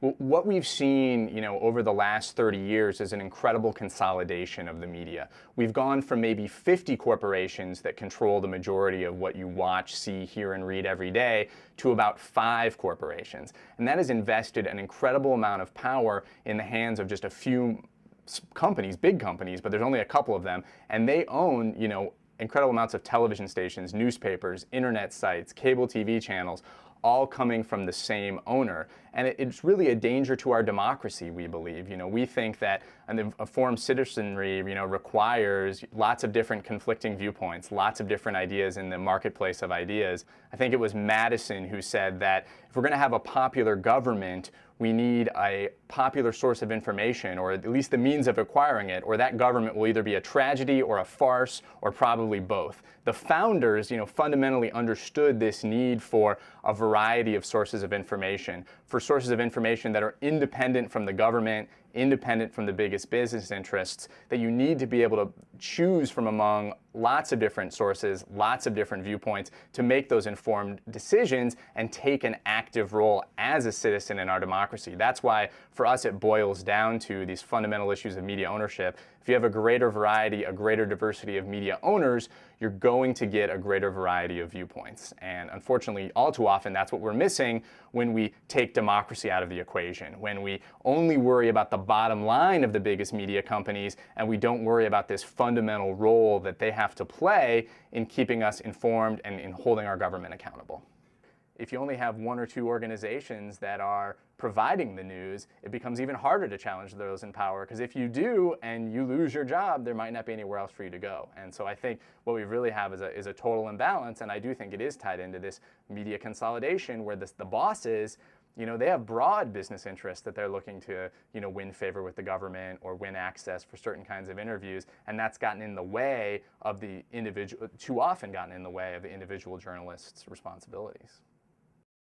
Well, what we've seen, over the last 30 years is an incredible consolidation of the media. We've gone from maybe 50 corporations that control the majority of what you watch, see, hear, and read every day to about 5 corporations. And that has invested an incredible amount of power in the hands of just a few companies, big companies, but there's only a couple of them, and they own, incredible amounts of television stations, newspapers, internet sites, cable TV channels, all coming from the same owner. And it's really a danger to our democracy, we believe. We think that an informed citizenry, requires lots of different conflicting viewpoints, lots of different ideas in the marketplace of ideas. I think it was Madison who said that if we're going to have a popular government, we need a popular source of information, or at least the means of acquiring it, or that government will either be a tragedy or a farce, or probably both. The founders, fundamentally understood this need for a variety of sources of information, for sources of information that are independent from the government, independent from the biggest business interests, that you need to be able to choose from among lots of different sources, lots of different viewpoints to make those informed decisions and take an active role as a citizen in our democracy. That's why for us it boils down to these fundamental issues of media ownership. If you have a greater variety, a greater diversity of media owners, you're going to get a greater variety of viewpoints. And unfortunately, all too often, that's what we're missing when we take democracy out of the equation, when we only worry about the bottom line of the biggest media companies and we don't worry about this fundamental role that they have to play in keeping us informed and in holding our government accountable. If you only have 1 or 2 organizations that are providing the news, it becomes even harder to challenge those in power, because if you do and you lose your job, there might not be anywhere else for you to go. And so I think what we really have is a total imbalance, and I do think it is tied into this media consolidation where the bosses, they have broad business interests that they're looking to, win favor with the government or win access for certain kinds of interviews, and that's gotten in the way of the individual, too often gotten in the way of the individual journalist's responsibilities.